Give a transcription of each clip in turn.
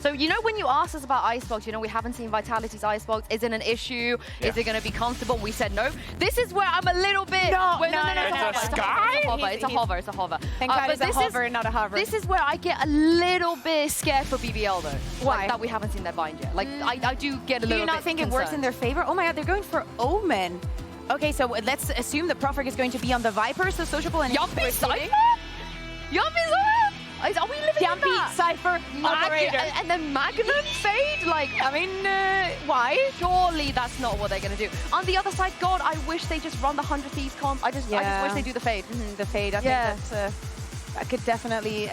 So, you know, when you asked us about Icebox, you know, we haven't seen Vitality's Icebox. Is it an issue? Yeah. Is it going to be comfortable? We said no. This is where I'm a little bit... No. It's a hover. It's a hover. It's a hover. Thank God it's a hover, not a hover. This is where I get a little bit scared for BBL, though. Why? Like, that we haven't seen their bind yet. Like, I do get a little bit Do you not think it works in their favor? Oh my God, they're going for Omen. Okay, so let's assume the Profrig is going to be on the Viper, so Sociable and... Yumpy Cypher? Yumpy's on? Are we living in that? Cypher, Operator. And then Magnum fade? Like, I mean, why? Surely that's not what they're going to do. On the other side, God, I wish they just run the 100 Thieves comp. I just wish they do the fade. The fade, I think that could definitely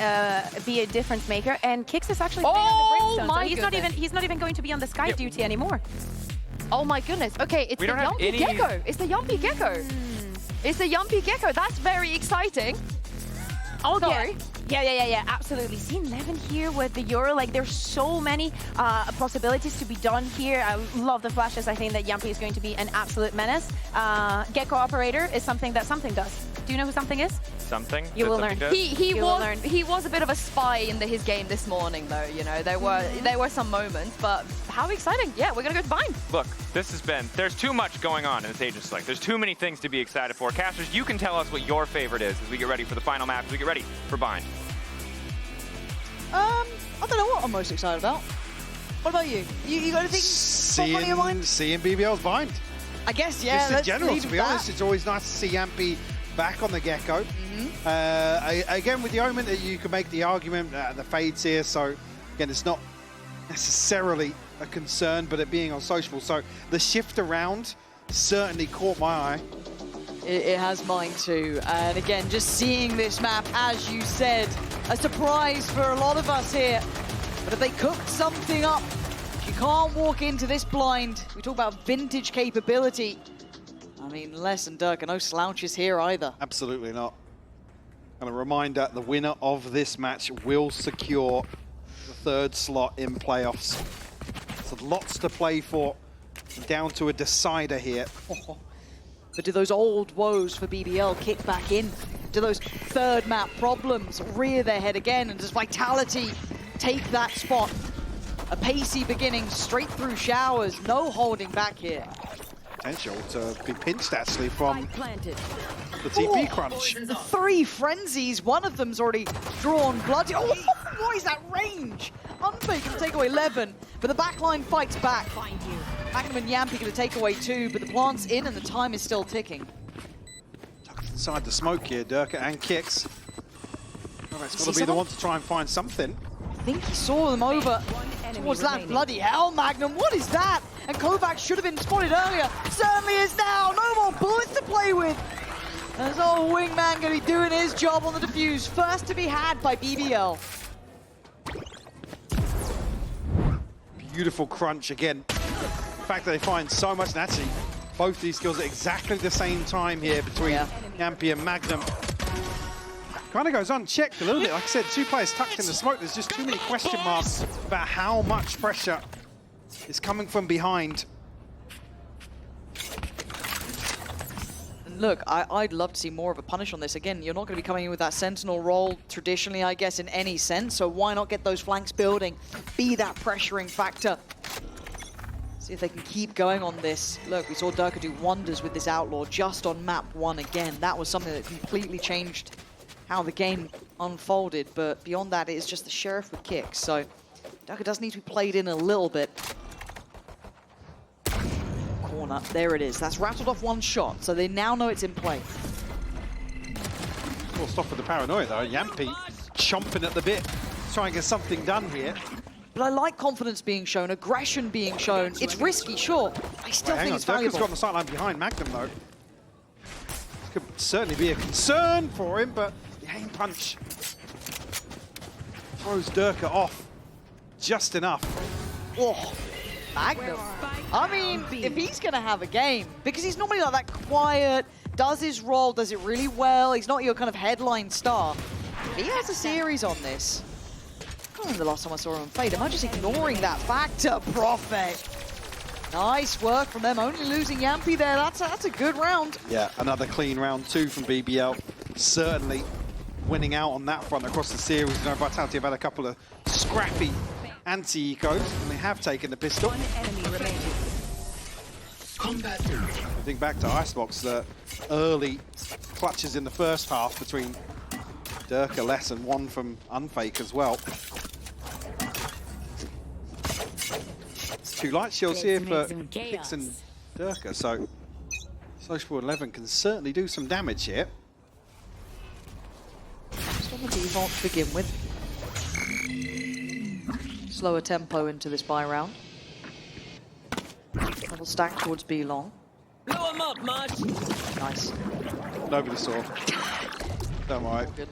be a difference maker. And Kix is actually playing on the Brimstone, so he's not even going to be on the Sky duty anymore. Oh my goodness. Okay, it's the Yumpy Gecko. It's the Yumpy Gecko. It's the Yumpy Gecko. That's very exciting. Oh, sorry. Yeah, absolutely. Scene 11 here with the Euro. Like, there's so many possibilities to be done here. I love the flashes. I think that Yumpy is going to be an absolute menace. Gecko Operator is something that Something does. Do you know who Something is? Something? You will learn. He was a bit of a spy in his game this morning, though. You know, there were some moments, but how exciting! Yeah, we're gonna go to Bind. Look, there's too much going on in this Agent Select. There's too many things to be excited for. Casters, you can tell us what your favorite is as we get ready for the final map, as we get ready for Bind. I don't know what I'm most excited about. What about you? You got anything on your mind? Seeing BBL's Bind. I guess, yeah. Just in general, to be honest, it's always nice to see Yampy back on the Gecko. Again, with the Omen, you can make the argument the fades here, so again, it's not necessarily a concern, but it being on Sociable. So the shift around certainly caught my eye. It has mine too. And again, just seeing this map, as you said, a surprise for a lot of us here. But if they cook something up, you can't walk into this blind. We talk about vintage capability. I mean, Les and Dirk are no slouches here either. Absolutely not. And a reminder, the winner of this match will secure the third slot in playoffs. So lots to play for, down to a decider here. But do those old woes for BBL kick back in? Do those third map problems rear their head again? And does Vitality take that spot? A pacey beginning straight through showers, no holding back here. Potential to be pinched actually from the TP crunch. 3 frenzies, one of them's already drawn blood. Oh, what is that range? Unfake can take away 11, but the backline fights back. Magnum and Yampy going to take away 2, but the plant's in and the time is still ticking. Inside the smoke here, Durka and Kix. Well, it's got to be the one to try and find something. I think he saw them over towards that. Bloody hell, Magnum, what is that? And Kovac should have been spotted earlier. Certainly is now. No more bullets to play with. There's old Wingman going to be doing his job on the defuse. First to be had by BBL. Beautiful crunch again. The fact that they find so much, and actually both these skills at exactly the same time here between Yampy and Magnum. Kind of goes unchecked a little bit. Like I said, 2 players tucked in the smoke. There's just too many question marks about how much pressure is coming from behind. Look, I'd love to see more of a punish on this. Again, you're not going to be coming in with that Sentinel role traditionally, I guess, in any sense. So why not get those flanks building, be that pressuring factor? See if they can keep going on this. Look, we saw Durka do wonders with this Outlaw just on map 1 again. That was something that completely changed how the game unfolded. But beyond that, it is just the Sheriff with kicks. So Durka does need to be played in a little bit. Corner, there it is. That's rattled off 1 shot, so they now know it's in play. We'll stop with the paranoia though. Yampy chomping at the bit, trying to get something done here. But I like confidence being shown, aggression being shown. It's risky, sure. I still think it's valuable. Durka's got on the sideline behind Magnum though. This could certainly be a concern for him, but the aim punch throws Durka off just enough. Oh, Magnum. I mean, if he's going to have a game, because he's normally like that quiet, does his role, does it really well, he's not your kind of headline star. If he has a series on this, I can't remember the last time I saw him fade. Am I just ignoring that factor, Prophet? Nice work from them, only losing Yampy there. That's a good round. Yeah, another clean round 2 from BBL. Certainly winning out on that front across the series. You know, Vitality have had a couple of scrappy anti-ecos, and they have taken the pistol. Enemy remaining. I think back to Icebox, the early clutches in the first half between Durka, Les, and one from Unfake as well. 2 light shields here for Pix and Durka, so Social 11 can certainly do some damage here. Just on the default to begin with. Slower tempo into this buy round. Double stack towards B long. Blow him up, March. Nice. Nobody saw. Don't worry. Good.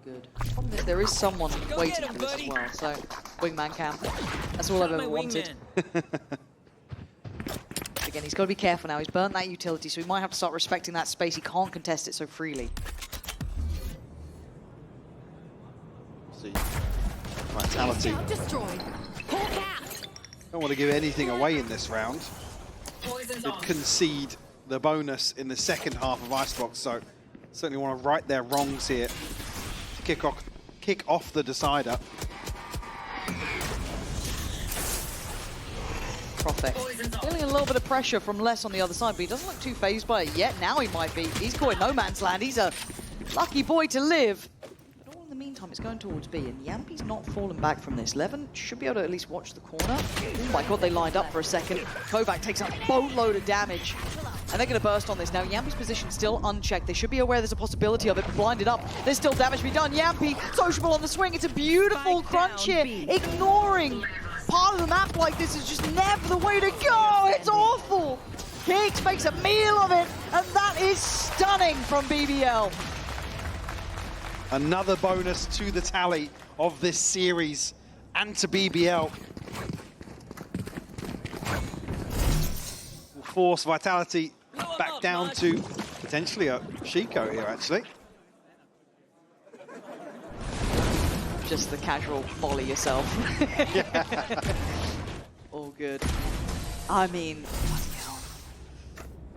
Good. Problem is, there is someone waiting get him, for this as buddy. well, so wingman camp. That's all I've ever wanted. Again, he's got to be careful now. He's burnt that utility, so he might have to start respecting that space. He can't contest it so freely. See. Vitality. Destroyed. Don't want to give anything away in this round. Poison's They'd concede the bonus in the second half of Icebox, so certainly want to right their wrongs here to kick off the decider. Prophet. Feeling a little bit of pressure from Les on the other side, but he doesn't look too phased by it yet. Now he might be. He's caught in no man's land. He's a lucky boy to live. But all in the meantime, it's going towards B, and Yampi's not fallen back from this. Levin should be able to at least watch the corner. Oh my god, they lined up for a second. Kovac takes a boatload of damage. And they're going to burst on this. Now, Yampi's position still unchecked. They should be aware there's a possibility of it, but blinded up. There's still damage to be done. Yampi, sociable on the swing. It's a beautiful crunch here. Ignoring part of the map like this is just never the way to go. It's awful. Kicks makes a meal of it, and that is stunning from BBL. Another bonus to the tally of this series and to BBL. Will force Vitality back down to potentially a Chico here, actually. Just the casual volley yourself. All good. I mean,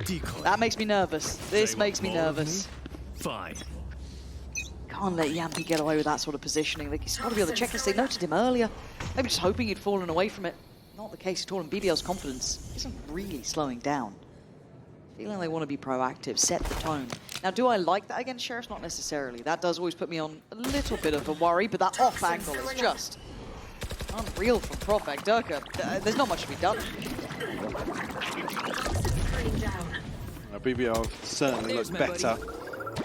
bloody hell. That makes me nervous. This makes me nervous. Fine. Can't let Yampi get away with that sort of positioning. Like, he's got to be able to check this. They noted him earlier. Maybe just hoping he'd fallen away from it. Not the case at all, and BBL's confidence isn't really slowing down. Feeling they want to be proactive, set the tone. Now, do I like that against Sheriff? Not necessarily. That does always put me on a little bit of a worry, but that off angle is just unreal from Profek. Durka, there's not much to be done. BBL certainly looks better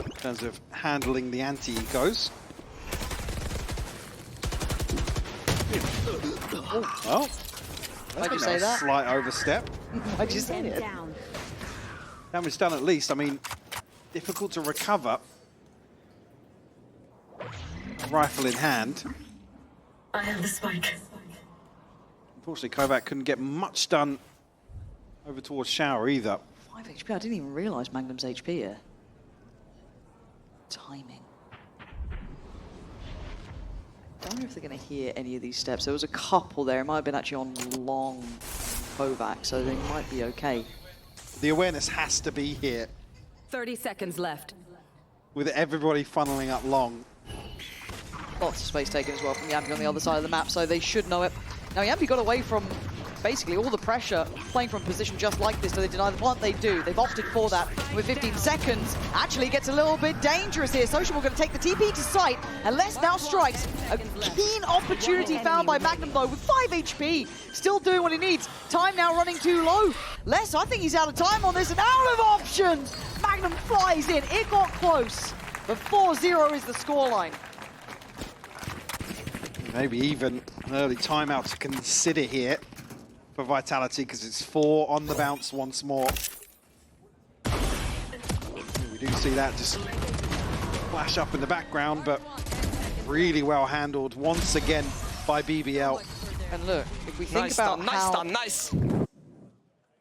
in terms of handling the anti-ecos. Oh, Why'd you say that? Slight overstep. Why'd you say it? Damage done at least. I mean, difficult to recover. Rifle in hand. I have the spike. Unfortunately, Kovac couldn't get much done over towards Shower either. 5 HP. I didn't even realize Magnum's HP here. Timing. Don't know if they're going to hear any of these steps. There was a couple there. It might have been actually on long Kovac, so they might be okay. The awareness has to be here 30 seconds left. with everybody funneling up long. Lots of space taken as well from Yampi on the other side of the map, so they should know it. Now, Yampi got away from basically all the pressure, playing from a position just like this, so they deny the plant. They do. They've opted for that. With 15 seconds, actually gets a little bit dangerous here. Sociable going to take the TP to sight, and Les now strikes. A keen opportunity found by Magnum, though, with 5 HP. Still doing what he needs. Time now running too low. Les, I think he's out of time on this and out of options. Magnum flies in. It got close, but 4-0 is the scoreline. Maybe even an early timeout to consider here for Vitality, because it's 4 on the bounce once more. We do see that just flash up in the background, but really well handled once again by BBL. And look, if we think about how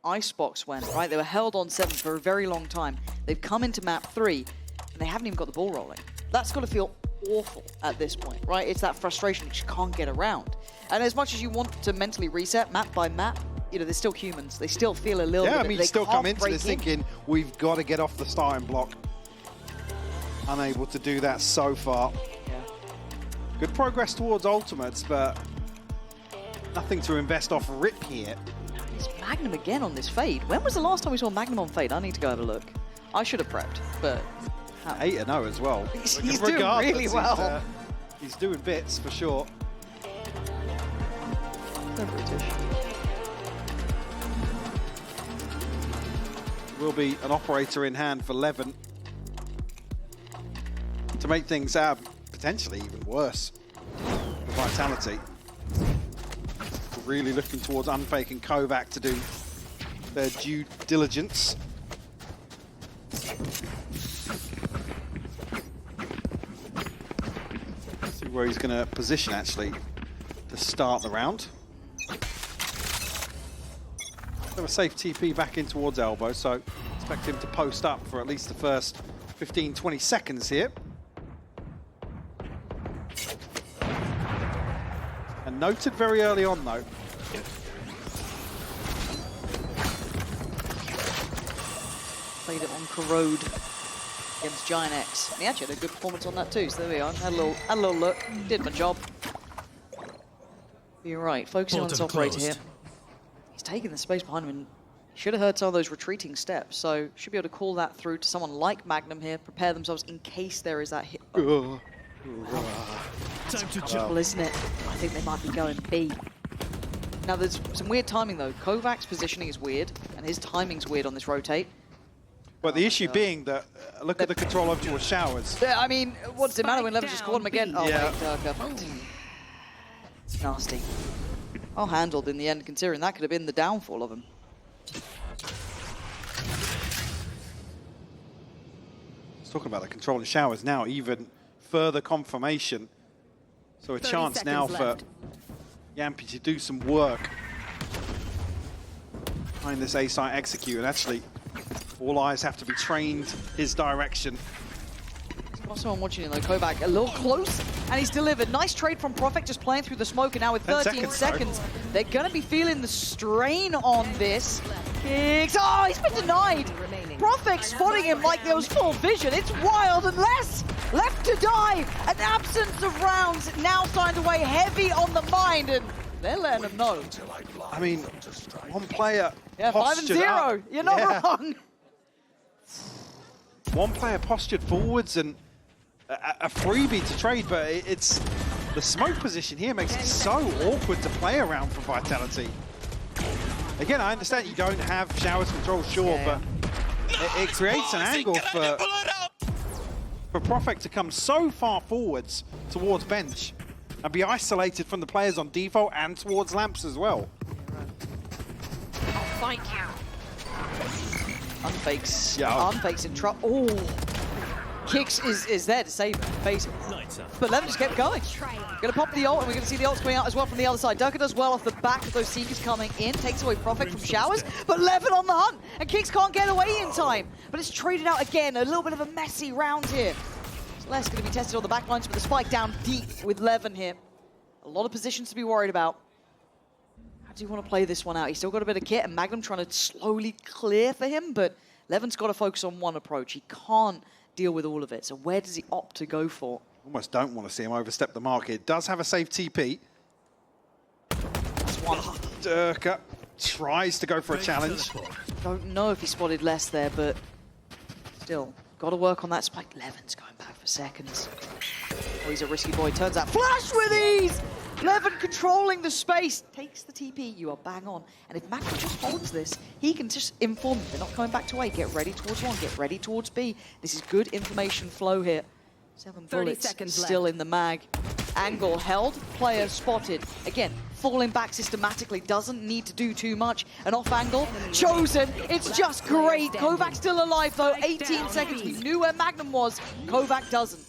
Icebox went, right? They were held on 7 for a very long time. They've come into map 3, and they haven't even got the ball rolling. That's got to feel awful at this point, right? It's that frustration that you can't get around. And as much as you want to mentally reset map by map, you know, they're still humans. They still feel a little bit. Yeah, I mean, you still come into break this thinking, we've got to get off the starting block. Unable to do that so far. Yeah. Good progress towards ultimates, but nothing to invest off rip here. It's Magnum again on this fade. When was the last time we saw Magnum on fade? I need to go have a look. I should have prepped, but... 8-0 as well. He's doing really well. He's doing bits for sure. So British. Will be an operator in hand for Levin to make things potentially even worse for Vitality. Really looking towards Unfake and Kovac to do their due diligence. See where he's going to position actually to start the round. Have a safe TP back in towards elbow, so expect him to post up for at least the first 15-20 seconds here. And noted very early on though. Played it on Corrode against Giant X. And he actually had a good performance on that too, so there we are. Had a little look, did my job. You're right, focusing on this operator here. He's taking the space behind him and should have heard some of those retreating steps, so should be able to call that through to someone like Magnum here, prepare themselves in case there is that hit. Time to jump, isn't it? I think they might be going B. Now there's some weird timing though. Kovac's positioning is weird, and his timing's weird on this rotate. But the issue being that, look at the control over towards Showers. Yeah, I mean, what does it matter when Levin's just caught him again? Oh, yeah. wait, it's nasty. Well handled in the end, considering that could have been the downfall of him. Let's talk about the control in Showers now, even further confirmation. So a chance now for Yampy to do some work behind this A-site execute, and actually all eyes have to be trained his direction. Got someone watching it though, Kovac a little close, and he's delivered. Nice trade from Profit, just playing through the smoke, and now with 13 seconds, they're gonna be feeling the strain on this. Kicks, oh, he's been denied. Profit spotting him like there was full vision. It's wild, and left to die. An absence of rounds now signed away heavy on the mind, and they're letting him know. I mean, one player Yeah, 5-0, up. you're not wrong. One player postured forwards and a freebie to trade, but it's the smoke position here makes it so awkward to play around for Vitality. Again, I understand you don't have Showers control, sure, but it creates an angle for Profek to come so far forwards towards bench and be isolated from the players on default and towards lamps as well. Thank you. Unfakes. Yeah. Unfakes in trouble. Oh. Kicks is there to save him, face him. But Levin just kept going. Gonna pop the ult, and we're gonna see the ults coming out as well from the other side. Durka does well off the back of those Seekers coming in, takes away Profit from Showers, but Levin on the hunt, and Kicks can't get away in time. But it's traded out again, a little bit of a messy round here. Les gonna be tested on the back lines, but the spike down deep with Levin here. A lot of positions to be worried about. How do you want to play this one out? He's still got a bit of kit, and Magnum trying to slowly clear for him, but Levin's got to focus on one approach. He can't deal with all of it. So where does he opt to go for? Almost don't want to see him overstep the mark. It does have a safe TP. That's one. Durka tries to go for a challenge. Don't know if he spotted less there, but still, got to work on that spike. Levin's going back for seconds. Oh, he's a risky boy. Turns out flash with ease! Levin controlling the space, takes the TP, you are bang on. And if Magnum just holds this, he can just inform them they're not coming back to A. Get ready towards 1, get ready towards B. This is good information flow here. 7 bullets still in the mag. Angle held, player spotted. Again, falling back systematically, doesn't need to do too much. And off angle, chosen, it's just great. Kovac still alive though, 18 seconds. We knew where Magnum was, Kovac doesn't.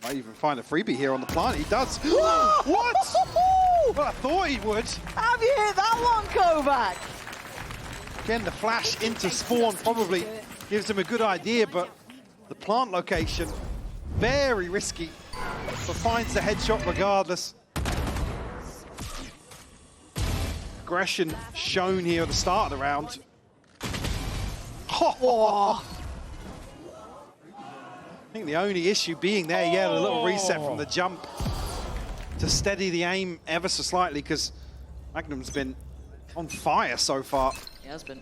Might even find a freebie here on the plant. He does. What? Well, I thought he would. Have you hit that one, Kovac? Again, the flash into spawn probably gives him a good idea, but the plant location, very risky, but finds the headshot regardless. Aggression shown here at the start of the round. Oh. I think the only issue being there, yeah, a little reset from the jump. to steady the aim ever so slightly, because Magnum's been on fire so far. He has been.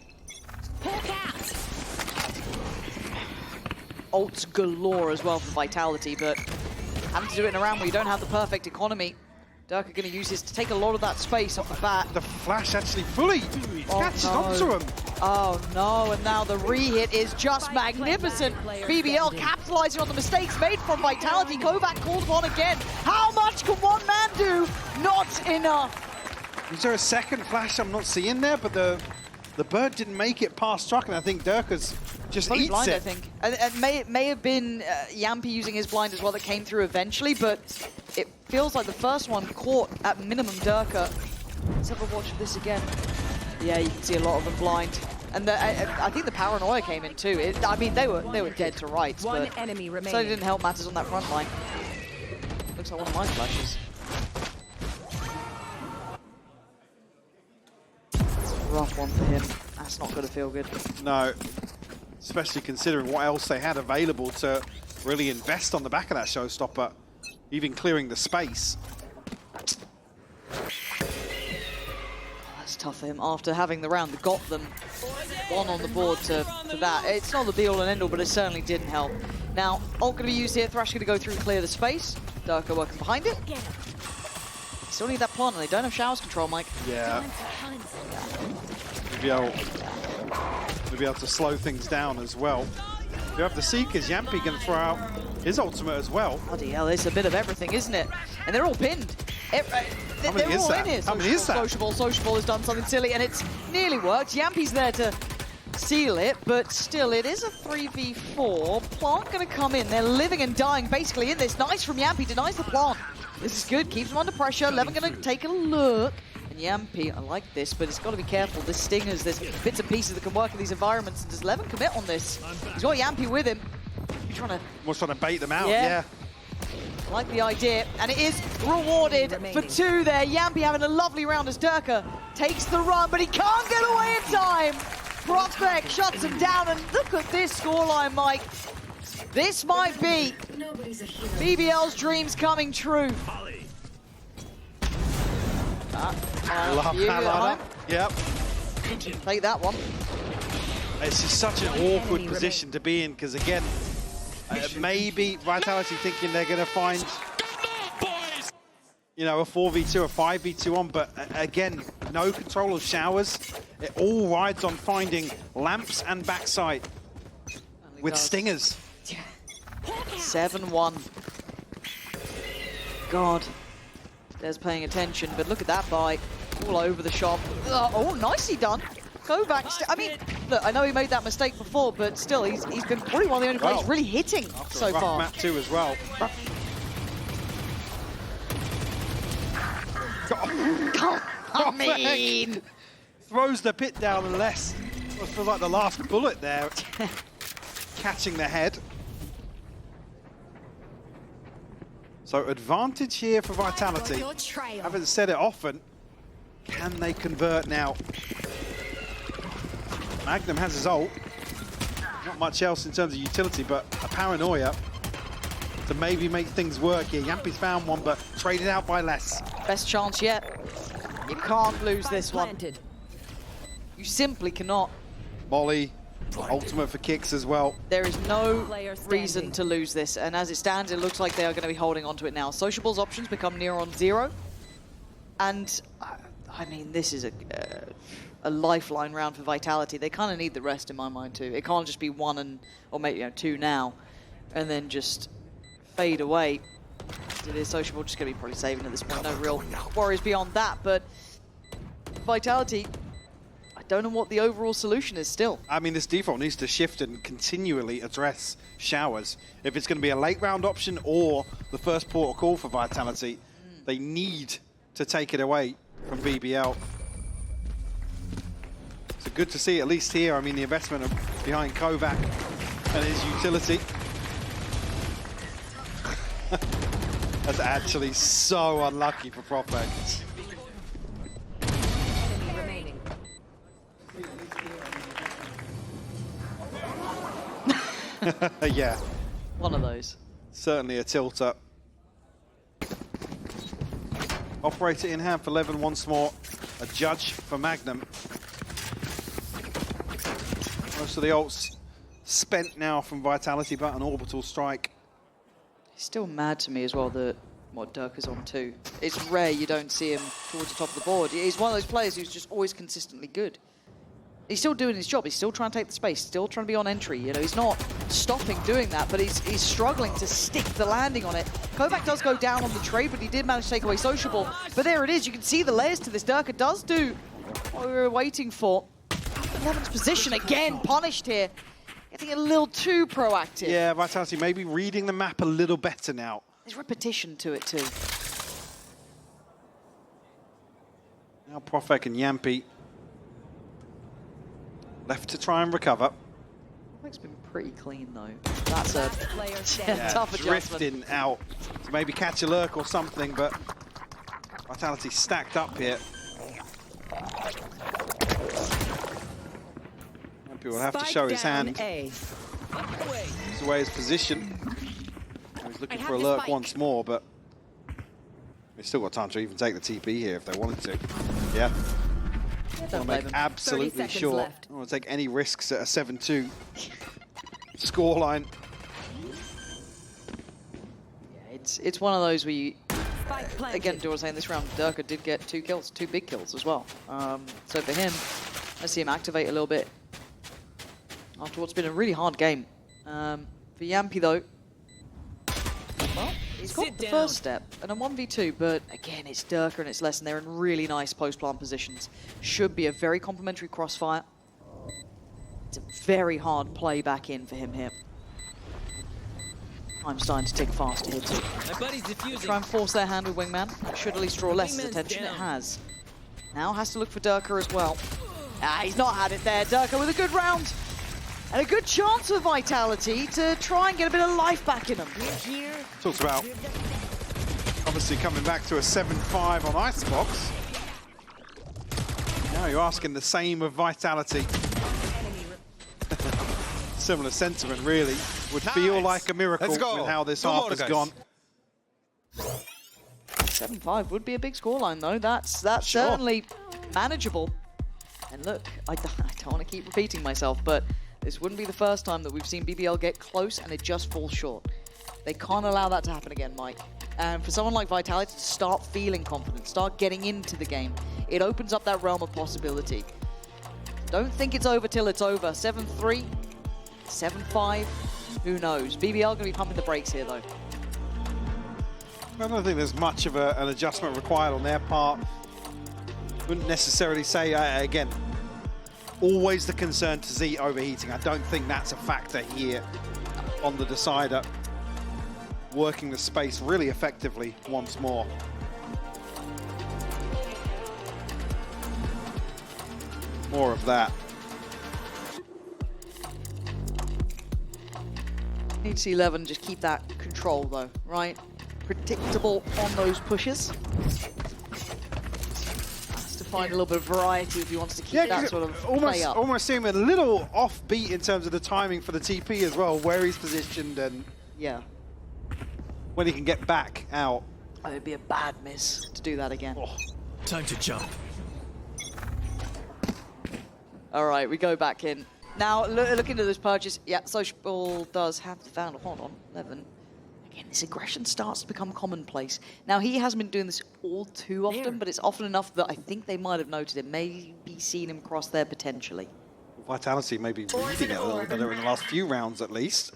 Ults galore as well for Vitality, but having to do it in a round where you don't have the perfect economy. Dirk are going to use this to take a lot of that space off the bat. The flash actually fully catches onto him. Oh no, and now the re-hit is just magnificent. BBL capitalizing on the mistakes made from Vitality. Kovac called upon again. How much can one man do? Not enough. Is there a second flash I'm not seeing there? But the bird didn't make it past Truck, and I think Dirkers just Probably eats blind, it. I think. And may have been Yampy using his blind as well that came through eventually, but it feels like the first one caught at minimum Durka. Let's have a watch of this again. Yeah, you can see a lot of them blind. And I think the paranoia came in too. I mean, they were dead to rights, One but enemy remaining. certainly didn't help matters on that front line. Looks like one of my flashes. It's a rough one for him. That's not going to feel good. No, especially considering what else they had available to really invest on the back of that showstopper, even clearing the space. That's tough for him after having the round that got them one on the board to that. It's not the be-all and end-all, but it certainly didn't help. Now, ult going to be used here. Thrash going to go through and clear the space. Durka working behind it. Still need that plant, and they don't have showers control, Mike. Yeah. To be able to slow things down as well. You have the Seekers. Yampy going to throw out his ultimate as well. Bloody hell, it's a bit of everything, isn't it? And they're all pinned. They're all in here. How many is that? Sociable has done something silly, and it's nearly worked. Yampy's there to seal it, but still, it is a 3v4. Plant going to come in. They're living and dying basically in this. Nice from Yampy, denies the plant. This is good, keeps them under pressure. Levin going to take a look. And Yampy, I like this, but it's got to be careful. There's stingers, there's bits and pieces that can work in these environments. And does Levin commit on this? He's got Yampy with him. He's trying to bait them out, yeah. I like the idea, and it is rewarded for 2 there. Yampy having a lovely round as Durka takes the run, but he can't get away in time. Prospect shuts him down, and look at this scoreline, Mike. This might be BBL's dreams coming true. Love that lineup. Yep. Take that one. It's just such an awkward position to be in, because again, maybe Vitality thinking they're going to find, you know, a 4v2, a 5v2 on, but again, no control of showers. It all rides on finding lamps and backside with stingers. 7-1. God. There's paying attention, but look at that buy. All over the shop. Oh, nicely done. Kovac, I mean, look, I know he made that mistake before, but still, he's been probably one of the only players really hitting so rough far. map 2 as well. I mean... Throws the pit down unless it feels like the last bullet there. Catching the head. So advantage here for Vitality. Haven't said it often. Can they convert now? Magnum has his ult. Not much else in terms of utility, but a paranoia to maybe make things work here. Yampy's found one, but traded out by less. Best chance yet. You can't lose this one. You simply cannot. Molly, ultimate for kicks as well. There is no reason to lose this, and as it stands, it looks like they are going to be holding on to it now. Sociable's options become near on 0, and I mean, this is a lifeline round for Vitality. They kind of need the rest in my mind too. It can't just be 1 or maybe 2 now, and then just fade away. It is Sociable just going to be probably saving at this point. No real worries beyond that, but Vitality, I don't know what the overall solution is still. I mean, this default needs to shift and continually address showers. If it's going to be a late round option or the first port of call for Vitality, they need to take it away from BBL. So good to see, at least here, I mean, the investment behind Kovac and his utility. That's actually so unlucky for Prospect. Yeah. One of those. Certainly a tilter. Operator in hand for Levin once more. A judge for Magnum. Most of the ults spent now from Vitality, but an orbital strike. He's still mad to me as well that what Dirk is on too. It's rare you don't see him towards the top of the board. He's one of those players who's just always consistently good. He's still doing his job. He's still trying to take the space, still trying to be on entry. You know, he's not stopping doing that, but he's struggling to stick the landing on it. Kovac does go down on the trade, but he did manage to take away Sociable. But there it is. You can see the layers to this. Durka does do what we were waiting for. Levin's position again punished here. Getting a little too proactive. Yeah, Vitality maybe reading the map a little better now. There's repetition to it too. Now Profek and Yampi left to try and recover. It's been pretty clean though. That's a Yeah, tough adjustment. drifting out to maybe catch a lurk or something, but Vitality stacked up here. Yampi will have to show his hand. He's away his position. He's looking for a lurk once more, but they've still got time to even take the TP here if they wanted to. Yeah. I'll make absolutely sure. I don't want to take any risks at a 7-2 scoreline. Yeah, it's one of those where you, again, Dora saying this round, Durka did get 2 kills, 2 big kills as well. So for him, let's see him activate a little bit after what's been a really hard game. For Yampi though, well, he's got the first step and a 1v2, but again, it's Durka and it's less, and they're in really nice post-plant positions. Should be a very complimentary crossfire. It's a very hard play back in for him here. I'm starting to tick faster here too. My buddy's defusing. Try and force their hand with Wingman. It should at least draw less attention. It has. Now has to look for Durka as well. Ah, he's not had it there. Durka with a good round. And a good chance for Vitality to try and get a bit of life back in them. Talks about obviously coming back to a 7-5 on Icebox. Now you're asking the same of Vitality. Similar sentiment, really. Would feel like a miracle with how this half has gone. 7-5 would be a big scoreline, though. That's certainly manageable. And look, I don't want to keep repeating myself, but this wouldn't be the first time that we've seen BBL get close and it just falls short. They can't allow that to happen again, Mike. And for someone like Vitality to start feeling confident, start getting into the game, it opens up that realm of possibility. Don't think it's over till it's over. 7-3, 7-5, who knows? BBL going to be pumping the brakes here, though. I don't think there's much of an adjustment required on their part. Wouldn't necessarily say, again, always the concern to Z overheating. I don't think that's a factor here on the decider. Working the space really effectively once more. More of that. Need to see 11 just keep that control, though, right? Predictable on those pushes. Has to find a little bit of variety if he wants to keep that sort of play up. Almost seem a little offbeat in terms of the timing for the TP as well, where he's positioned and yeah, when he can get back out. Oh, it'd be a bad miss to do that again. Oh. Time to jump. All right, we go back in. Now, looking at this purchase, yeah, Sociable does have the Vandal. Hold on, 11. Again, this aggression starts to become commonplace. Now, he hasn't been doing this all too often, but it's often enough that I think they might have noted it, maybe seen him cross there potentially. Vitality may be reading it a little better in the last few rounds, at least.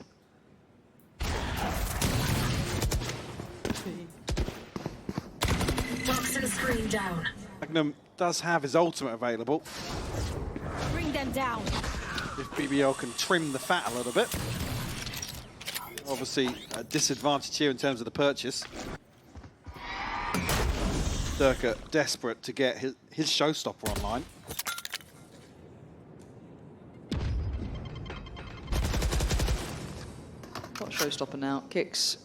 Toxin screen down. Magnum does have his ultimate available. Bring them down. If BBL can trim the fat a little bit. Obviously, a disadvantage here in terms of the purchase. Durka desperate to get his showstopper online. Got showstopper now. Kicks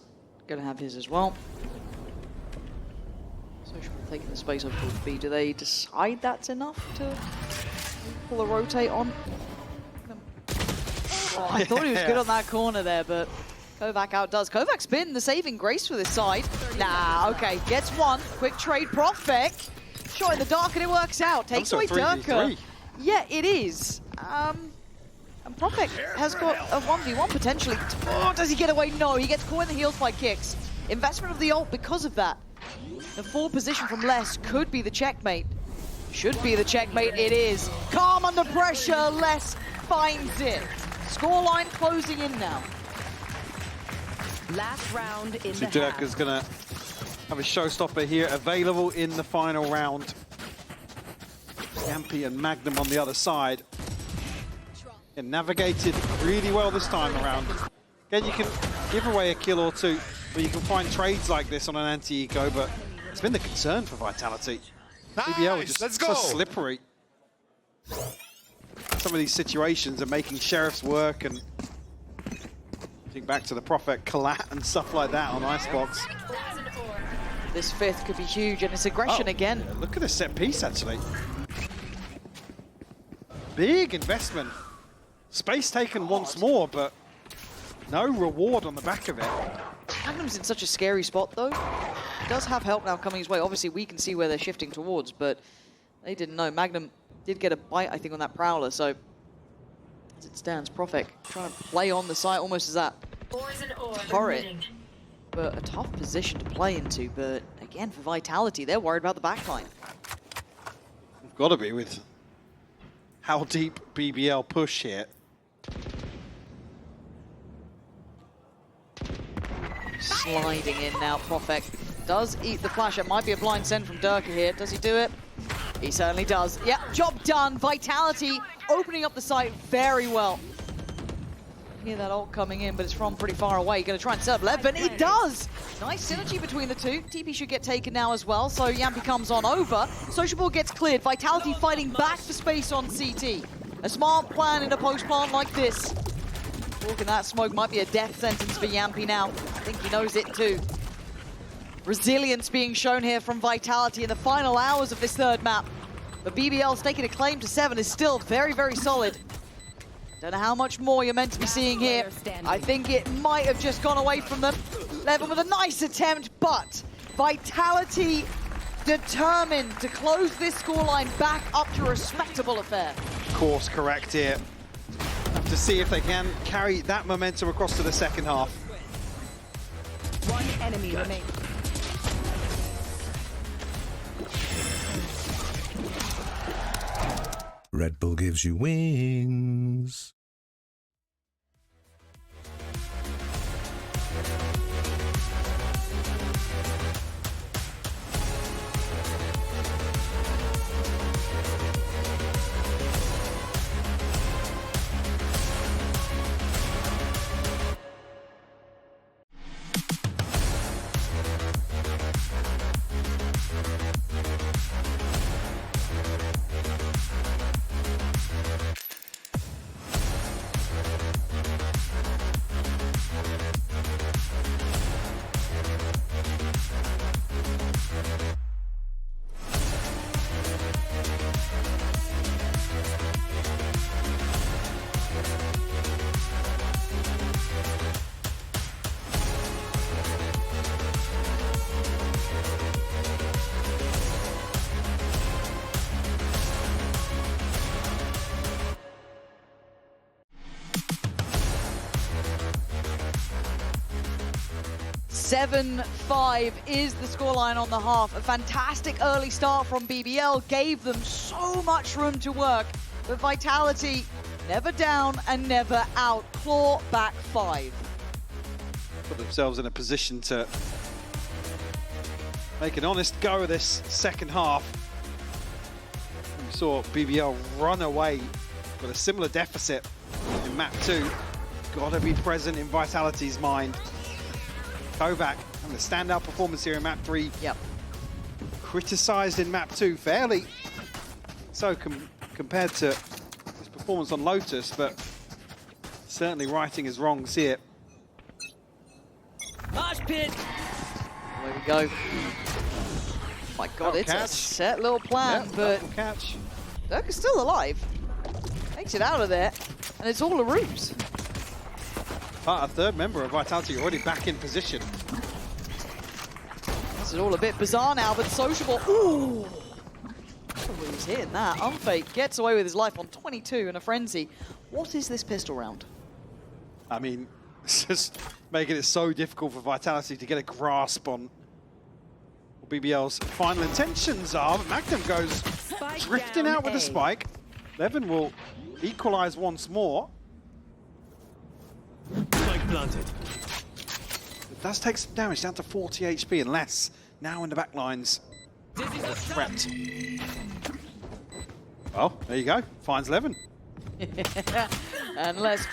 gonna have his as well. Sociable taking the space over towards B. Do they decide that's enough to pull a rotate on? Oh, I thought he was good on that corner there, but Kovac outdoes. Kovac's been the saving grace for this side. Nah, okay, gets one. Quick trade, Profek. Shot in the dark and it works out. Takes away Durka. Yeah, it is. And Profek has got a 1v1 potentially. Oh, does he get away? No, he gets caught in the heels by kicks. Investment of the ult because of that. The forward position from Les could be the checkmate. Should be the checkmate, it is. Calm under pressure, Les finds it. Scoreline closing in now. Last round in the Durka's gonna have a showstopper here available in the final round. Yampy and Magnum on the other side. And navigated really well this time around. Again, you can give away a kill or two, but you can find trades like this on an anti-eco, but it's been the concern for Vitality. BBL is just so slippery. Some of these situations are making Sheriffs work, and think back to the Prophet Collat and stuff like that on Icebox. This fifth could be huge, and it's aggression again. Look at the set piece, actually. Big investment. Space taken once more, but no reward on the back of it. Magnum's in such a scary spot, though. He does have help now coming his way. Obviously, we can see where they're shifting towards, but they didn't know. Magnum did get a bite, I think, on that Prowler, so as it stands, Profek trying to play on the site almost as that turret. But a tough position to play into, but again, for Vitality, they're worried about the backline. Got to be with how deep BBL push here. Sliding in now, Profek does eat the flash. It might be a blind send from Durka here. Does he do it? He certainly does. Yep, job done. Vitality opening up the site very well. Hear that ult coming in, but it's from pretty far away. Going to try and set up Levin. It does! Nice synergy between the two. TP should get taken now as well, so Yampy comes on over. Sociable gets cleared. Vitality fighting back for space on CT. A smart plan in a post plant like this. Walking that smoke might be a death sentence for Yampy now. I think he knows it too. Resilience being shown here from Vitality in the final hours of this third map. But BBL's taking a claim to 7 is still very, very solid. Don't know how much more you're meant to be seeing here. I think it might have just gone away from them. Levin with a nice attempt, but Vitality determined to close this scoreline back up to a respectable affair. Course correct here. To see if they can carry that momentum across to the second half. One enemy remaining. Red Bull gives you wings. (7-5) is the scoreline on the half. A fantastic early start from BBL gave them so much room to work. But Vitality never down and never out. Claw back 5. Put themselves in a position to make an honest go of this second half. We saw BBL run away with a similar deficit in map 2. Gotta be present in Vitality's mind. Kovac having a standout performance here in map 3. Yep. Criticised in map 2 fairly so compared to his performance on Lotus, but certainly righting his wrongs here. Mosh pit. There we go. My God, it's a set little plan, but catch. Durka's still alive. Makes it out of there, and it's all a ruse. a third member of Vitality already back in position. This is all a bit bizarre now, but Sociable, ooh! He's hitting that. Unfake gets away with his life on 22 in a frenzy. What is this pistol round? I mean, it's just making it so difficult for Vitality to get a grasp on what BBL's final intentions are. But Magnum goes drifting out with the spike. Levin will equalize once more. Spike planted. It does take some damage, down to 40 HP and less. Now in the back lines. Threat. Well, there you go. Finds Levin. And Les,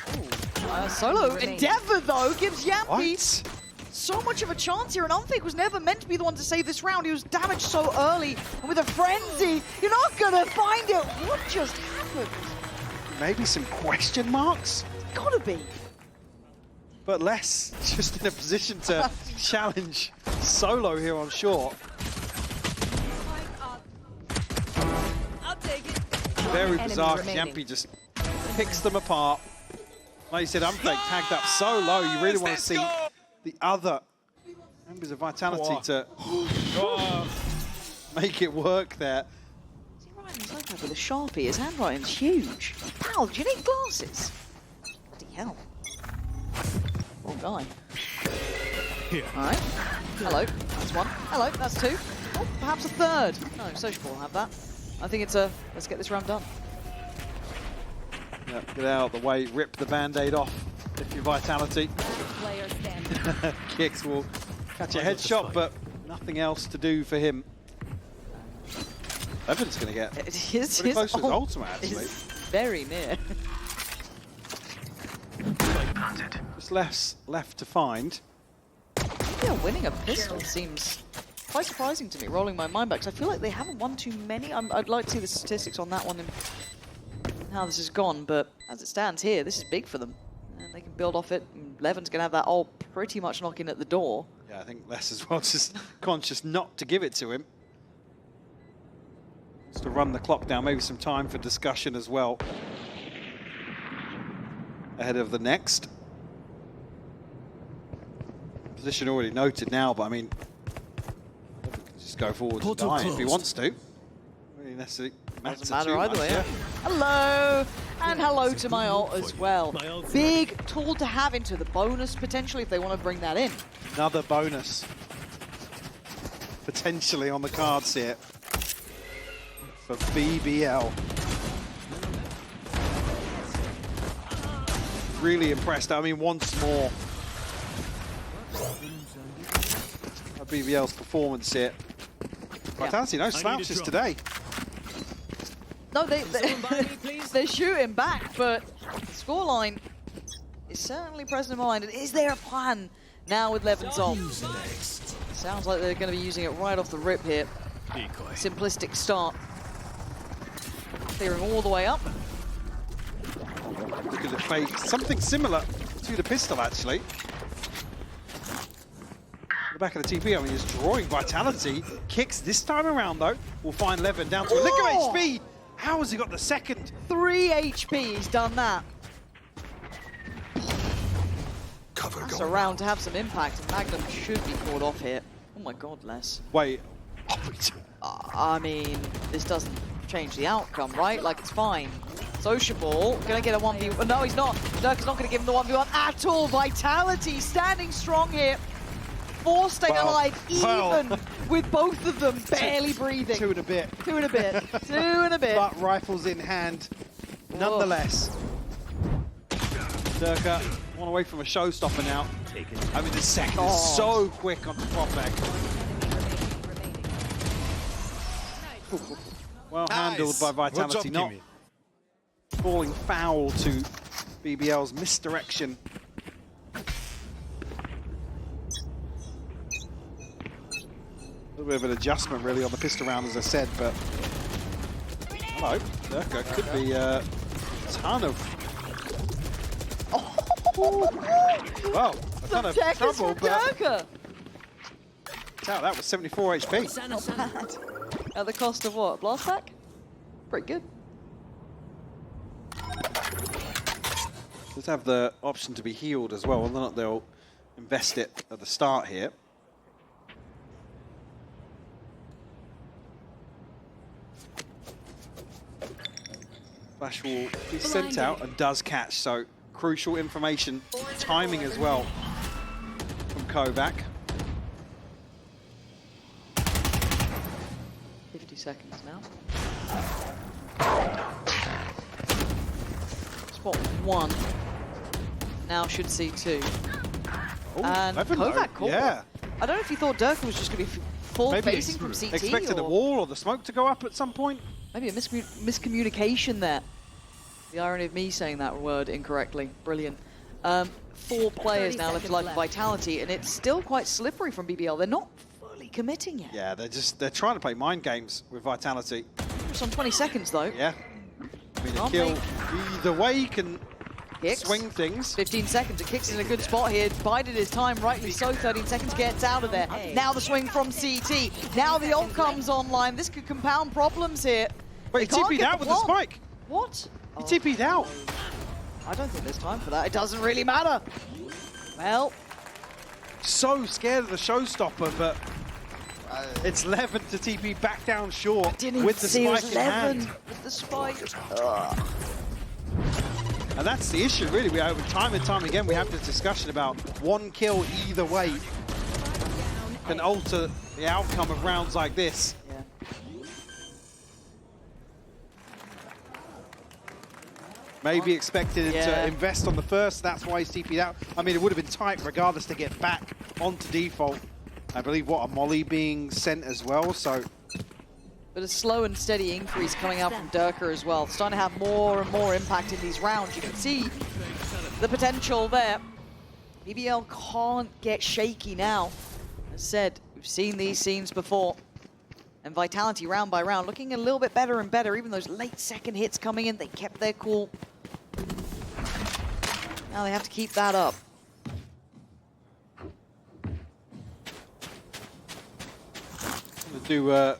solo endeavor though gives Yampy What? so much of a chance here, and Unfake was never meant to be the one to save this round. He was damaged so early, and with a frenzy, you're not gonna find it. What just happened? Maybe some question marks, Gotta be. but less just in a position to challenge Solo here on short. Very bizarre. Yampy just picks them apart. Like you said, Unfake tagged up so low. You really want to see the other members of Vitality to make it work there. Is he riding his iPad with a Sharpie? His handwriting's huge. How? Do you need glasses? Bloody hell. Poor guy. Here. All right. Hello. That's one. Hello. That's two. Oh, perhaps a third. No, Sociable will have that. I think it's a let's get this round done. Yeah, get out of the way, rip the band-aid off if you're Vitality. Kicks will catch a headshot, but nothing else to do for him. Levin's going to get pretty close to his ultimate, actually. Is very near. Just less left to find. Yeah, winning a pistol seems quite surprising to me, rolling my mind back, because I feel like they haven't won too many. I'd like to see the statistics on that one and how this has gone, but as it stands here, this is big for them. And they can build off it. And Levin's going to have that all pretty much knocking at the door. Yeah, I think Les as well, just conscious not to give it to him. Just to run the clock down, maybe some time for discussion as well. Ahead of the next. Position already noted now, but I mean, Levin can just go forward and die if he wants to. Really necessarily Doesn't matter either way. Yeah. Hello! And hello to my ult as well. Big tool to have into the bonus, potentially, if they want to bring that in. Another bonus. Potentially on the cards here. For BBL. Really impressed. I mean, once more. BBL's performance here. Vitality, no slouches today. No, they're shooting back, but the scoreline is certainly present in my mind. And is there a plan now with Levin's ult? Sounds like they're going to be using it right off the rip here. Simplistic start. Clearing all the way up. Look at the fake. Something similar to the pistol, actually. The back of the TP, I mean, is drawing Vitality. Kicks this time around, though. We'll find Levin down to a lick of HP. How has he got the second? 3 HP, he's done that. That's a round to have some impact, and Magnum should be caught off here. Oh my god, Les. Wait. I mean, this doesn't change the outcome, right? Like, it's fine. Sociable, gonna get a 1v1. No, he's not. Dirk's not gonna give him the 1v1 at all. Vitality standing strong here. 4 staying alive, even with both of them barely breathing. 2 and a bit. 2 and a bit. 2 and a bit. But rifles in hand, nonetheless. Dirk, one away from a showstopper now. I mean, the second is so quick on the Propek. Well handled by Vitality, not falling foul to BBL's misdirection. A little bit of an adjustment, really, on the pistol round, as I said, but hello, Durka could be a ton of well, a ton of trouble, but that was 74 HP. Not bad. At the cost of what? Blast pack? Pretty good. Let's have the option to be healed as well. Whether or not they'll invest it at the start here. Flash will be sent out and does catch, so crucial information, timing as well from Kovac. 50 seconds now. Spot 1. Now should see 2. Ooh, And Kovac caught yeah. it. I don't know if he thought Durka was just going to be full Maybe facing from CT. expected or the wall or the smoke to go up at some point. maybe a miscommunication there. The irony of me saying that word incorrectly. Brilliant. 4 players now left alive for Vitality, and it's still quite slippery from BBL. They're not fully committing yet. Yeah, they're trying to play mind games with Vitality. Just on 20 seconds though. Yeah. I mean, a Can't kill make- either way can Kicks. swing things. 15 seconds. It kicks in a good spot here. Bided his time, rightly so. 13 seconds gets out of there. Now the swing from CT. Now the ult comes online. This could compound problems here. But he They can't TP'd get out with the plant. spike. What? He TP'd out. I don't think there's time for that. It doesn't really matter. Well, So scared of the showstopper, but it's Levin to TP back down short didn't even with the see it spike was in hand. 11 with the spike. And that's the issue, really. We have time and time again, we have this discussion about one kill either way can alter the outcome of rounds like this. Yeah. Maybe expected him Yeah. to invest on the first, that's why he's TP'd out. I mean, it would have been tight regardless to get back onto default. I believe, what, a molly being sent as well, so... But a slow and steady increase coming out from Durka as well. Starting to have more and more impact in these rounds. You can see the potential there. BBL can't get shaky now. As said, we've seen these scenes before. And Vitality round by round looking a little bit better and better. Even those late second hits coming in, they kept their cool. Now they have to keep that up. To do as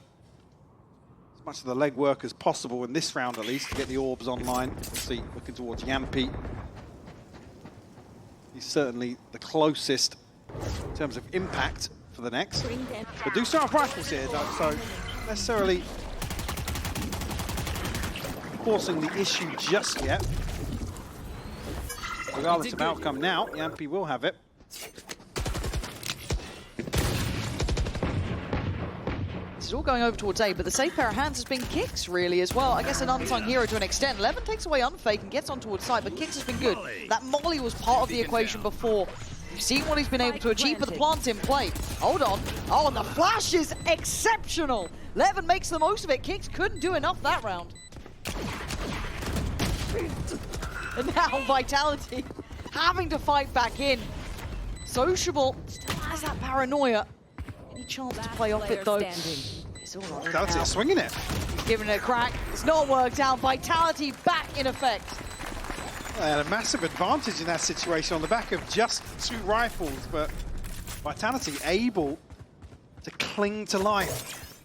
much of the legwork as possible in this round, at least, to get the orbs online. Let's see, looking towards Yampi. He's certainly the closest in terms of impact for the next. But do start rifles here, though, so necessarily forcing the issue just yet. Regardless of outcome now, Yampi will have it. This is all going over towards A, but the safe pair of hands has been Kicks, really, as well. I guess an unsung hero to an extent. Levin takes away Unfake and gets on towards side, but Kicks has been good. That molly was part of the equation before. You've seen what he's been able to achieve, but the plant's in play. Hold on. Oh, and the flash is exceptional. Levin makes the most of it. Kicks couldn't do enough that round. And now Vitality having to fight back in. Sociable still has that paranoia. Any chance to play off it, though? It's all right. Vitality is swinging it. He's giving it a crack. It's not worked out. Vitality back in effect. They had a massive advantage in that situation on the back of just 2 rifles, but Vitality able to cling to life.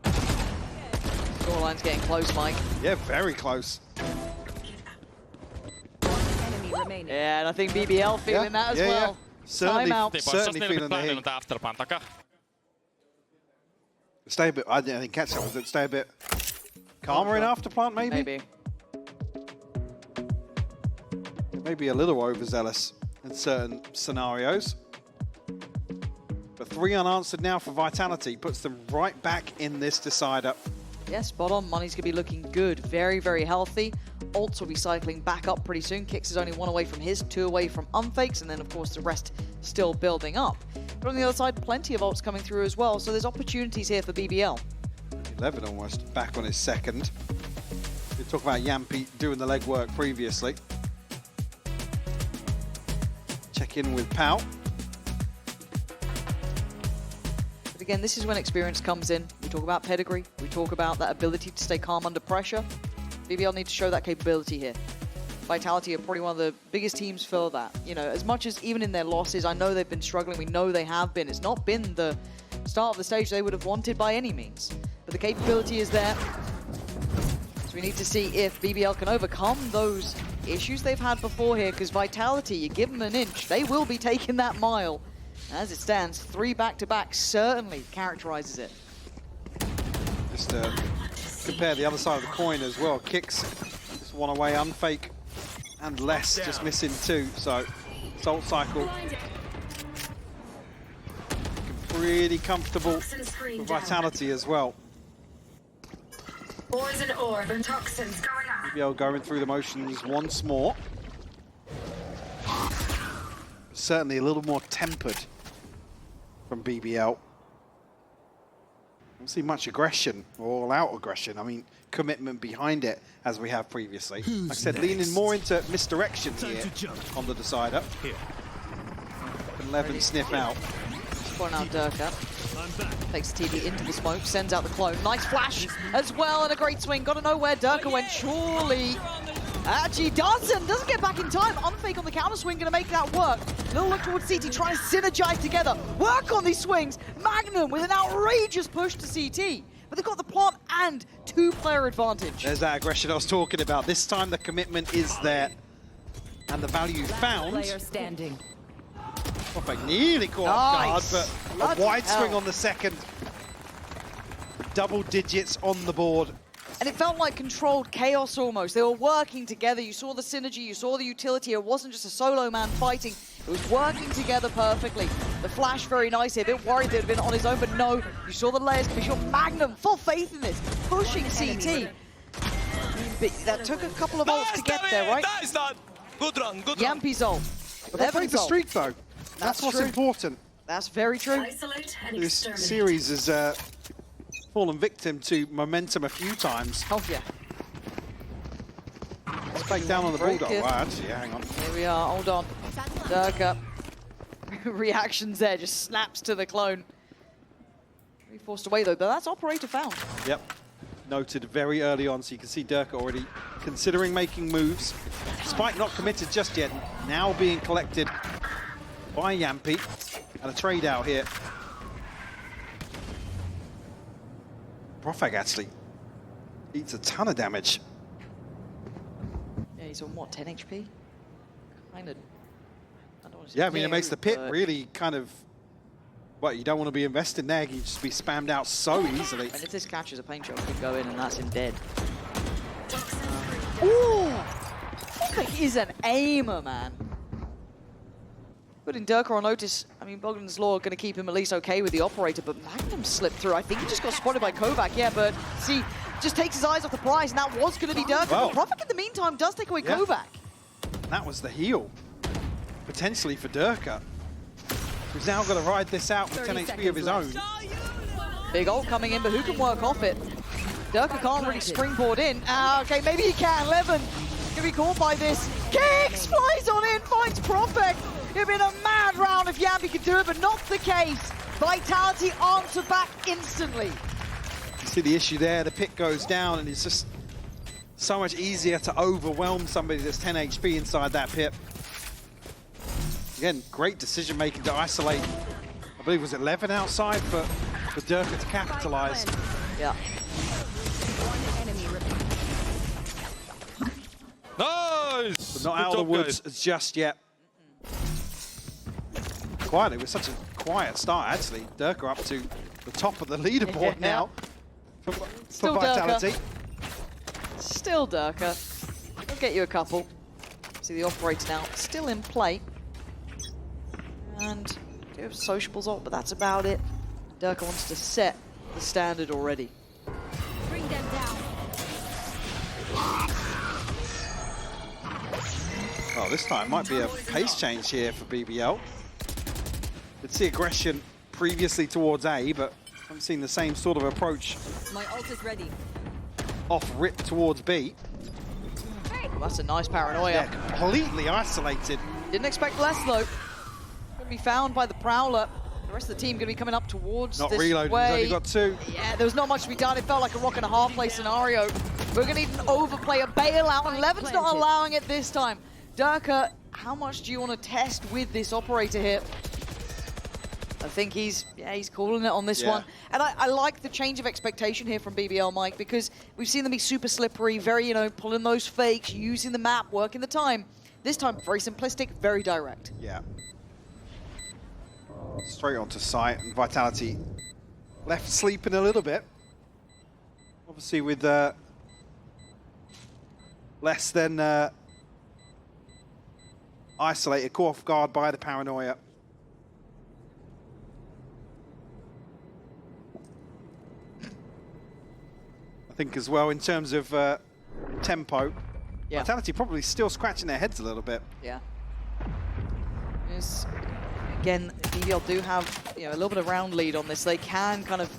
Scoreline's getting close, Mike. Yeah, very close. Yeah, and I think BBL feeling that as well. Certainly, Timeout. certainly feeling the heat. Stay a bit, I didn't catch that, was it? Stay a bit calmer in afterplant, maybe? Maybe. Maybe a little overzealous in certain scenarios. But 3 unanswered now for Vitality, puts them right back in this decider. Yeah, spot on. Money's going to be looking good. Very, very healthy. Ults will be cycling back up pretty soon. Kicks is only 1 away from his, 2 away from Unfakes, and then, of course, the rest still building up. But on the other side, plenty of ults coming through as well, so there's opportunities here for BBL. 11 almost back on his second. We talk about Yampi doing the legwork previously. Check in with Pal. But again, this is when experience comes in. We talk about pedigree. We talk about that ability to stay calm under pressure. BBL need to show that capability here. Vitality are probably one of the biggest teams for that. You know, as much as even in their losses, I know they've been struggling. We know they have been. It's not been the start of the stage they would have wanted by any means. But the capability is there. So we need to see if BBL can overcome those issues they've had before here, because Vitality, you give them an inch, they will be taking that mile. As it stands, 3 back-to-back certainly characterizes it. Just compare the other side of the coin as well. Kicks just one away, unfake, and less just missing 2. So Salt Cycle pretty comfortable with Vitality as well. Poison orb and toxins going up. BBL going through the motions once more. Certainly a little more tempered from BBL. Don't see much aggression, or all-out aggression. I mean, commitment behind it, as we have previously. Like I said, leaning more into misdirection here on the decider. Here. Can Levin sniff out. Point out Durka. Takes TD into the smoke, sends out the clone. Nice flash as well, and a great swing. Got to know where Durka went, surely. Actually doesn't get back in time. Unfake on the counter swing, gonna make that work. Little look towards CT, trying to synergize together. Work on these swings. Magnum with an outrageous push to CT. But they've got the plant and 2-player advantage. There's that aggression I was talking about. This time the commitment is there. And the value found. Player standing. Perfect, nearly caught off guard, but Bloody a wide hell. swing on the second. Double digits on the board. And it felt like controlled chaos almost. They were working together. You saw the synergy, you saw the utility. It wasn't just a solo man fighting. It was working together perfectly. The flash very nice here. A bit worried they'd have been on his own, but no. You saw the layers. You saw Magnum, full faith in this, pushing CT. But that took a couple of ults to get there, right? That is not good run, good run. Yampy's ult. But they played the streak though. That's what's true. important. That's very true. Isolate and This exterminate. series has fallen victim to momentum a few times. Oh, yeah. Spike down on the Break bulldog. it. Wow, actually, hang on. Here we are, hold on. Durka. Reactions there, just snaps to the clone. Very forced away though, but that's operator found. Yep. Noted very early on, so you can see Durka already considering making moves. Spike not committed just yet, now being collected by Yampy. And a trade out here. Profag actually eats a ton of damage. Yeah, he's on what, 10 HP? Kind of. Yeah, I mean, it makes the pit really kind of, well, you don't want to be investing there. You just be spammed out so easily. And if this catches a paint shot, could go in and that's him dead. Ooh! Profag is an aimer, man. Putting Durka on notice, I mean, Bogdan's Law going to keep him at least okay with the operator, but Magnum slipped through. I think he just got spotted by Kovac, yeah, but see, just takes his eyes off the prize, and that was going to be Durka. Wow. But Profag in the meantime does take away Kovac. And that was the heal, potentially for Durka, who's now going to ride this out with 10 HP of his own. Big ult coming in, but who can work off it? Durka can't really springboard in. Okay, maybe he can. Levin gonna be caught by this. Kicks, flies on in, finds Profag. It'd been a mad round if Yampy could do it, but not the case. Vitality answer back instantly. You see the issue there, the pit goes down, and it's just so much easier to overwhelm somebody that's 10 HP inside that pit. Again, great decision making to isolate, I believe it was 11 outside for Durka to capitalize. Yeah. Nice! But not out of the woods just yet. Quietly, with such a quiet start, actually. Durka up to the top of the leaderboard now for Still Vitality. Durka. Still Durka. We'll get you a couple. See the operator now still in play. And do have Sociables ult, but that's about it. Durka wants to set the standard already. Bring them down. Oh, this time might be a pace change here for BBL. Did see aggression previously towards A, but haven't seen the same sort of approach My ult is ready. off rip towards B. Well, that's a nice paranoia. Yeah, completely isolated. Didn't expect less though. Gonna be found by the Prowler. The rest of the team gonna be coming up towards Not this reloading, way. he's only got 2. Yeah, there was not much to be done. It felt like a rock and a half play scenario. We're gonna need an overplay, a bailout, and Levin's not allowing it this time. Durka, how much do you want to test with this operator here? I think he's calling it on this one. And I like the change of expectation here from BBL, Mike, because we've seen them be super slippery, very, pulling those fakes, using the map, working the time. This time, very simplistic, very direct. Yeah. Straight onto site, and Vitality left sleeping a little bit. Obviously with less than isolated, caught off guard by the paranoia. I think as well, in terms of tempo, Vitality probably still scratching their heads a little bit. Yeah. Yes. Again, BBL do have a little bit of round lead on this. They can kind of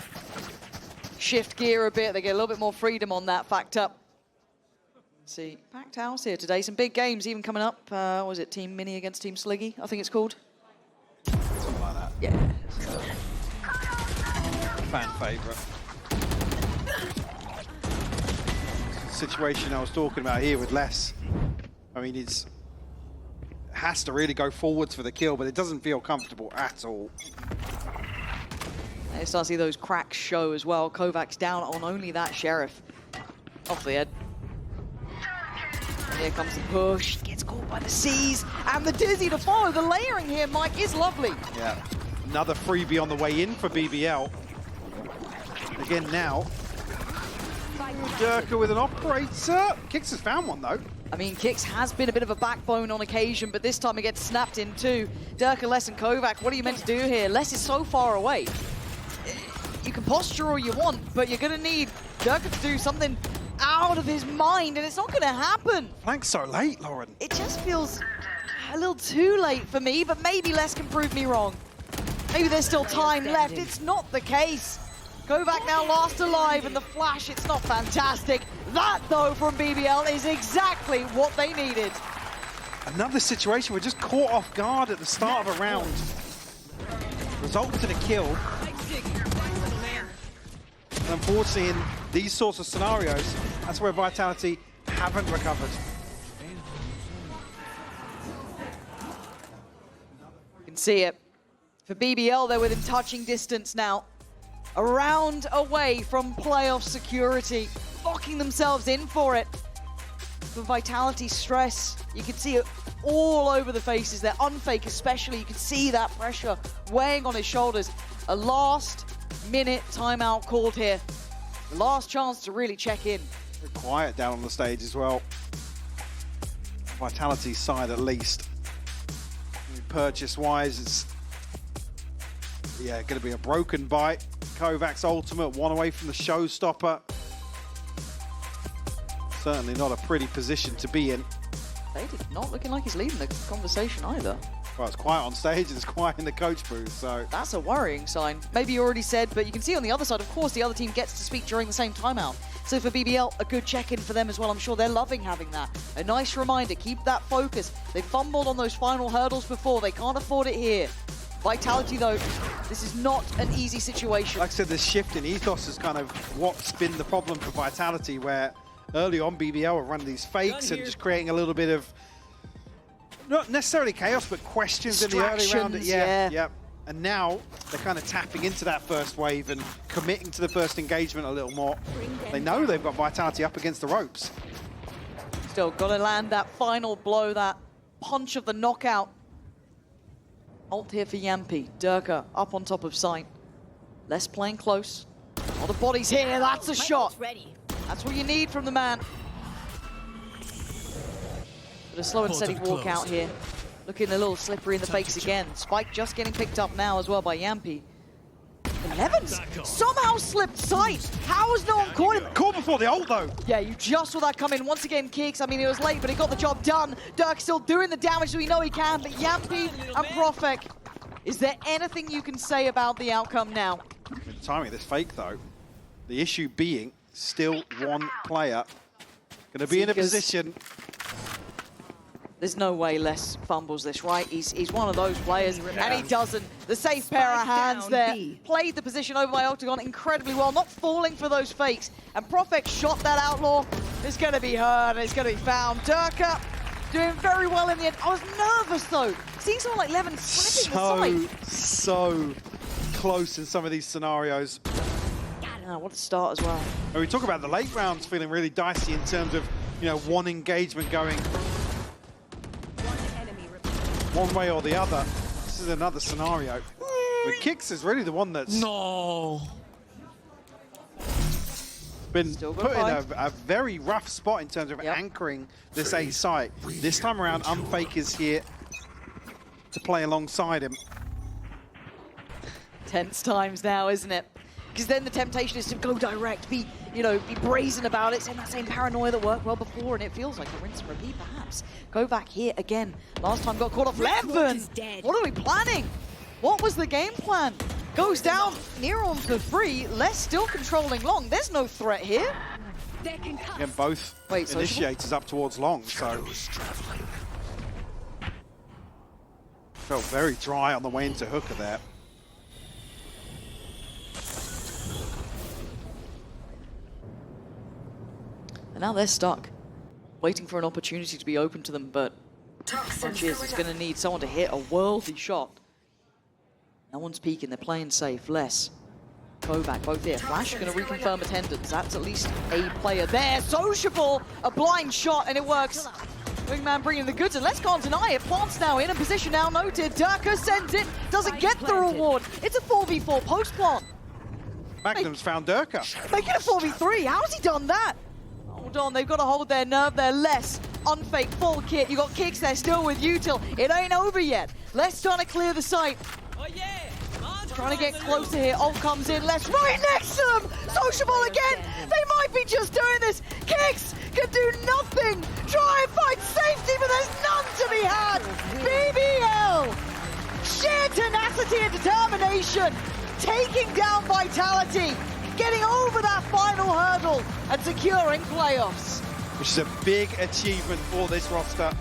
shift gear a bit. They get a little bit more freedom on that factor. See, packed house here today. Some big games even coming up. What was it, Team Mini against Team Sliggy, I think it's called. Something like that. Yeah. Fan favourite. Situation I was talking about here with Les. I mean, it's has to really go forwards for the kill, but it doesn't feel comfortable at all. You start to see those cracks show as well. Kovac's down on only that Sheriff. Off the head. Here comes the push. Gets caught by the C's. And the Dizzy to follow. The layering here, Mike, is lovely. Yeah. Another freebie on the way in for BBL. Again now. Durka with an operator. Kix has found one though. I mean, Kix has been a bit of a backbone on occasion, but this time he gets snapped in too. Durka, Les, and Kovac, what are you meant to do here? Les is so far away. You can posture all you want, but you're going to need Durka to do something out of his mind, and it's not going to happen. Flank's so late, Lauren. It just feels a little too late for me, but maybe Les can prove me wrong. Maybe there's still time left. It's not the case. Kovac now last alive, and the flash, it's not fantastic. That, though, from BBL is exactly what they needed. Another situation, we're just caught off guard at the start of a round. Results in a kill. And unfortunately, in these sorts of scenarios, that's where Vitality haven't recovered. You can see it. For BBL, they're within touching distance now. A round away from playoff security, locking themselves in for it. For Vitality, stress, you can see it all over the faces. They're unfake especially. You can see that pressure weighing on his shoulders. A last-minute timeout called here. The last chance to really check in. Very quiet down on the stage as well. Vitality's side at least. Purchase-wise, it's going to be a broken bite. Kovac's ultimate, one away from the showstopper. Certainly not a pretty position to be in. David not looking like he's leading the conversation either. Well, it's quiet on stage and it's quiet in the coach booth, so... That's a worrying sign. Maybe you already said, but you can see on the other side, of course, the other team gets to speak during the same timeout. So for BBL, a good check-in for them as well. I'm sure they're loving having that. A nice reminder, keep that focus. They fumbled on those final hurdles before. They can't afford it here. Vitality, though, this is not an easy situation. Like I said, this shift in ethos is kind of what's been the problem for Vitality, where early on BBL were running these fakes and just creating a little bit of, not necessarily chaos, but questions in the early round. Yeah. And now they're kind of tapping into that first wave and committing to the first engagement a little more. They know they've got Vitality up against the ropes. Still got to land that final blow, that punch of the knockout. Ult here for Yampy. Durka up on top of site. Les playing close. All the bodies here, that's a shot. That's what you need from the man. But a slow and steady walk out here. Looking a little slippery in the fakes again. Spike just getting picked up now as well by Yampy. 11's somehow slipped sight. How has no one caught him? Caught before the ult though. Yeah, you just saw that come in. Once again, Kix, I mean, it was late, but he got the job done. Dirk still doing the damage that we know he can, but Yampy and Profek, is there anything you can say about the outcome now? The timing of this fake though, the issue being still one player. Going to be in a position. There's no way Les fumbles this, right? He's one of those players, and he doesn't. The safe pair of hands there. Played the position over by Octagon incredibly well, not falling for those fakes. And Profek shot that Outlaw. It's going to be heard, and it's going to be found. Durka doing very well in the end. I was nervous though, seeing someone like Levin flipping the side. So close in some of these scenarios. What a start as well. And we talk about the late rounds feeling really dicey in terms of, you know, one engagement going one way or the other. This is another scenario. But Kix is really the one that's been put in a very rough spot in terms of anchoring this A site. This time around, Unfake is here to play alongside him. Tense times now, isn't it? Because then the temptation is to go direct, be brazen about it, same that same paranoia that worked well before, and it feels like a rinse and repeat, perhaps. Go back here again. Last time got caught off. Levin! What are we planning? What was the game plan? Goes down, near on for free. Les still controlling long. There's no threat here. Again, both initiators up towards long, so felt very dry on the way into Hooker there. And now they're stuck, waiting for an opportunity to be open to them, but Cheers is going to need someone to hit a worldly shot. No one's peeking, they're playing safe. Les, Kovac, both here. Flash going to reconfirm attendance. That's at least a player there. Sociable, a blind shot, and it works. Wingman bringing the goods, and Les can't deny it. Plant's now in a position now noted. Durka sends it, doesn't get the reward. It's a 4v4 post-plant. Magnum's found Durka. Make it a 4v3, how's he done that? Hold on, they've got to hold their nerve there. Les, Unfake, full kit. You got Kix there still with Util. It ain't over yet. Les trying to clear the site. Trying to get closer here. Ult comes in. Les right next to them. Sociable again. They might be just doing this. Kix can do nothing. Try and find safety, but there's none to be had. BBL. Sheer tenacity and determination. Taking down Vitality. Getting over that final hurdle and securing playoffs. Which is a big achievement for this roster.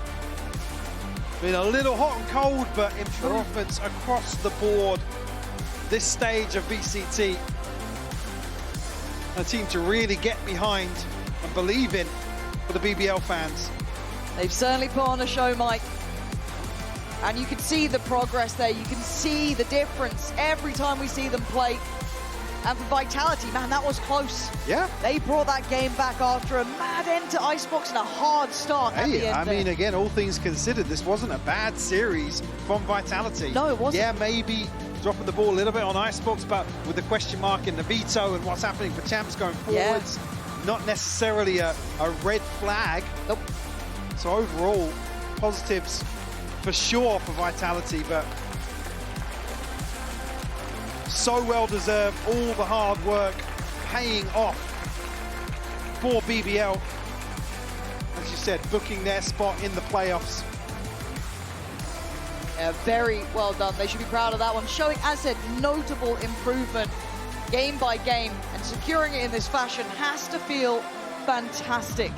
Been a little hot and cold, but improvements across the board. This stage of VCT, a team to really get behind and believe in for the BBL fans. They've certainly put on a show, Mike. And you can see the progress there. You can see the difference every time we see them play. And for Vitality, man, that was close. Yeah. They brought that game back after a mad end to Icebox and a hard start at the end. I mean, again, all things considered, this wasn't a bad series from Vitality. No, it wasn't. Yeah, maybe dropping the ball a little bit on Icebox, but with the question mark in the veto and what's happening for champs going forwards, not necessarily a red flag. Nope. So overall, positives for sure for Vitality, but so well deserved, all the hard work paying off for BBL. As you said, booking their spot in the playoffs. Yeah, very well done. They should be proud of that one. Showing, as I said, notable improvement game by game, and securing it in this fashion has to feel fantastic.